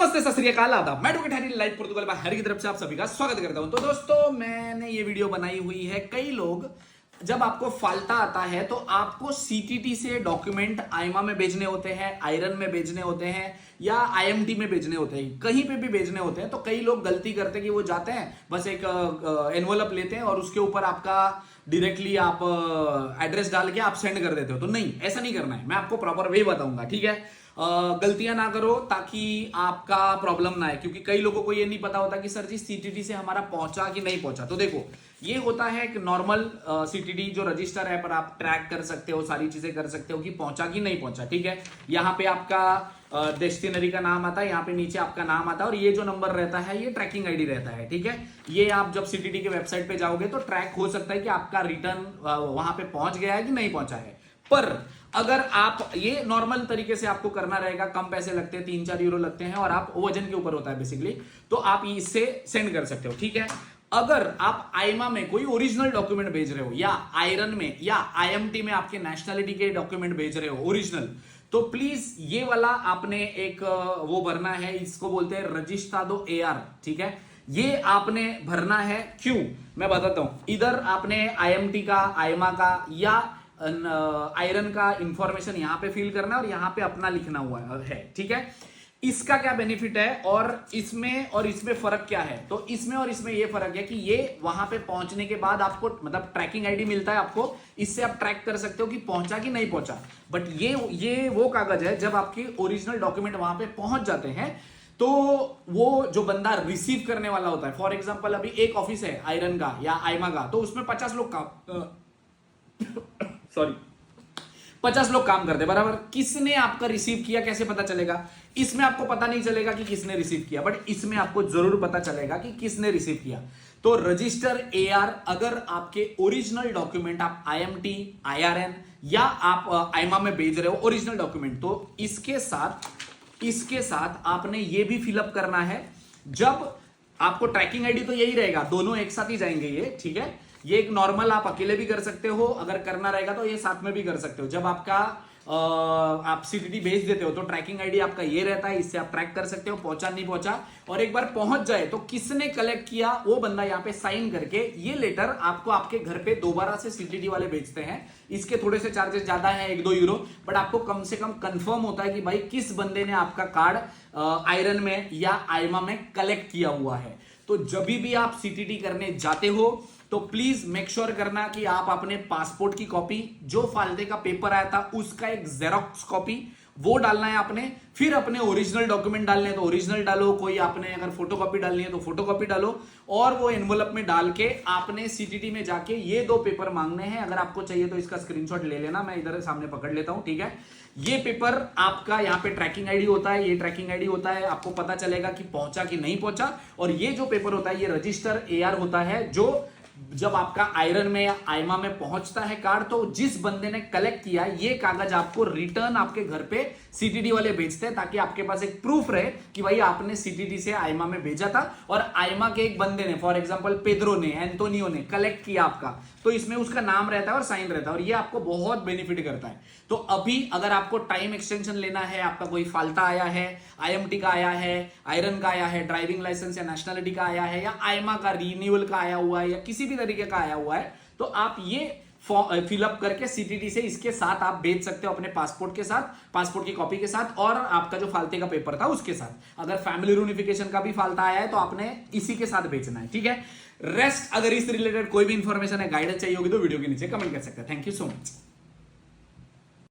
नमस्ते, सत श्री अकाल, आदाब। मैं एडवोकेट हरी लाइव पुर्तगाल में हरी की तरफ से आप सभी का स्वागत करता हूं। तो दोस्तों, मैंने ये वीडियो बनाई हुई है। कई लोग जब आपको फाल्टा आता है तो आपको सीटीटी से डॉक्यूमेंट आईमा में भेजने होते हैं, आयरन में भेजने होते हैं या आईएमटी में भेजने होते हैं, कहीं पे भी भेजने होते हैं। तो कई लोग गलती करते हैं कि वो जाते हैं, बस एक एनवलप लेते हैं और उसके ऊपर आपका डायरेक्टली आप एड्रेस डाल के आप सेंड कर देते हो। तो नहीं, ऐसा नहीं करना है। मैं आपको प्रॉपर वे बताऊंगा, ठीक है। गलतियां ना करो ताकि आपका प्रॉब्लम ना है, क्योंकि कई लोगों को ये नहीं पता होता कि सर जी सीटीटी से हमारा पहुंचा कि नहीं पहुंचा। तो देखो, ये होता है कि नॉर्मल सीटीटी जो रजिस्टर है पर आप ट्रैक कर सकते हो, सारी चीजें कर सकते हो कि पहुंचा कि नहीं पहुंचा, ठीक है। यहाँ पे आपका डेस्टिनरी का नाम आता है, यहाँ पे नीचे आपका नाम आता है और ये जो नंबर रहता है ये ट्रैकिंग आईडी रहता है, ठीक है। ये आप जब सीटीटी के वेबसाइट पे जाओगे तो ट्रैक हो सकता है कि आपका रिटर्न वहां पे पहुंच गया है कि नहीं पहुंचा है। पर अगर आप ये नॉर्मल तरीके से आपको करना रहेगा, कम पैसे लगते हैं, 3-4 यूरो लगते हैं और आप वजन के ऊपर होता है बेसिकली, तो आप इससे सेंड कर सकते हो, ठीक है। अगर आप आईमा में कोई ओरिजिनल डॉक्यूमेंट भेज रहे हो या आयरन में या आईएमटी में आपके नेशनलिटी के डॉक्यूमेंट भेज रहे हो ओरिजिनल, तो प्लीज ये वाला आपने एक वो भरना है, इसको बोलते हैं रजिस्ट्रादो एआर, ठीक है। ये आपने भरना है। क्यों, मैं बताता हूं। इधर आपने आईएमटी का, आईमा का या आयरन का इंफॉर्मेशन यहां पे फिल करना है और यहां पे अपना लिखना हुआ है, ठीक है। इसका क्या बेनिफिट है और इसमें फर्क क्या है? तो इसमें और इसमें ये फर्क है कि ये वहां पे पहुंचने के बाद आपको मतलब ट्रैकिंग आईडी मिलता है आपको, इससे आप ट्रैक कर सकते हो कि पहुंचा कि नहीं पहुंचा। बट ये वो कागज है जब आपके ओरिजिनल डॉक्यूमेंट वहां पे पहुंच जाते हैं तो वो जो बंदा रिसीव करने वाला होता है, फॉर एग्जाम्पल अभी एक ऑफिस है आयरन का या आईमा का, तो उसमें 50 लोग का सॉरी 50 लोग काम करते हैं, बराबर। किसने आपका रिसीव किया कैसे पता चलेगा? इसमें आपको पता नहीं चलेगा कि किसने रिसीव किया, बट इसमें आपको जरूर पता चलेगा कि किसने रिसीव किया। तो रजिस्टर एआर, अगर आपके ओरिजिनल डॉक्यूमेंट आप आईएमटी, आईआरएन या आप आईमा में भेज रहे हो ओरिजिनल डॉक्यूमेंट, तो इसके साथ आपने ये भी फिलअप करना है। जब आपको ट्रैकिंग आईडी तो यही रहेगा, दोनों एक साथ ही जाएंगे ये, ठीक है। ये एक नॉर्मल आप अकेले भी कर सकते हो, अगर करना रहेगा तो ये साथ में भी कर सकते हो। जब आपका आप सीटीटी भेज देते हो तो ट्रैकिंग आईडी आपका ये रहता है, इससे आप ट्रैक कर सकते हो पहुंचा नहीं पहुंचा। और एक बार पहुंच जाए तो किसने कलेक्ट किया वो बंदा यहाँ पे साइन करके ये लेटर आपको आपके घर पे दोबारा से सीटीटी वाले भेजते हैं। इसके थोड़े से चार्जेस ज्यादा है, 1-2 यूरो, बट आपको कम से कम कंफर्म होता है कि भाई किस बंदे ने आपका कार्ड आयरन में या आईमा में कलेक्ट किया हुआ है। तो जब भी आप सीटीटी करने जाते हो तो प्लीज मेक श्योर करना कि आप अपने पासपोर्ट की कॉपी, जो फाल्टे का पेपर आया था उसका एक जेरोक्स कॉपी वो डालना है आपने। फिर अपने ओरिजिनल डॉक्यूमेंट डालने हैं तो ओरिजिनल डालो, कोई आपने अगर फोटोकॉपी डालनी है तो फोटोकॉपी डालो, और वो एनवलप में डाल के आपने सीटीटी में जाके ये 2 पेपर मांगने हैं। अगर आपको चाहिए तो इसका स्क्रीनशॉट ले लेना, मैं इधर सामने पकड़ लेता हूं, ठीक है। ये पेपर आपका यहाँ पे ट्रैकिंग आईडी होता है, ये ट्रैकिंग आईडी होता है, आपको पता चलेगा कि पहुंचा कि नहीं पहुंचा। और ये जो पेपर होता है ये रजिस्टर एआर होता है, जो जब आपका आयरन में या आईमा में पहुंचता है कार्ड, तो जिस बंदे ने कलेक्ट किया ये कागज आपको रिटर्न आपके घर पे सीटीटी वाले भेजते हैं, ताकि आपके पास एक प्रूफ रहे कि भाई आपने सीटीटी से आईमा में भेजा था और आईमा के एक बंदे ने, फॉर एग्जांपल पेद्रो ने, एंटोनियो ने कलेक्ट किया आपका, तो इसमें उसका नाम रहता है और साइन रहता है, और ये आपको बहुत बेनिफिट करता है। तो अभी अगर आपको टाइम एक्सटेंशन लेना है, आपका कोई फाल्टा आया है, आईएमटी का आया है, आयरन का आया है, ड्राइविंग लाइसेंस या नेशनलिटी का आया है, या आईमा का रिन्यूअल का आया हुआ है, या किसी भी तरीके का आया हुआ है, तो आप ये फिलअप करके सीटीटी से इसके साथ आप भेज सकते हो, अपने पासपोर्ट के साथ, पासपोर्ट की कॉपी के साथ, और आपका जो फाल्टे का पेपर था उसके साथ। अगर फैमिली यूनिफिकेशन का भी फाल्टा आया है तो आपने इसी के साथ भेजना है, ठीक है। रेस्ट अगर इस रिलेटेड कोई भी इंफॉर्मेशन है, गाइडेंस चाहिए होगी तो वीडियो के नीचे कमेंट कर सकते हैं। Thank you so much.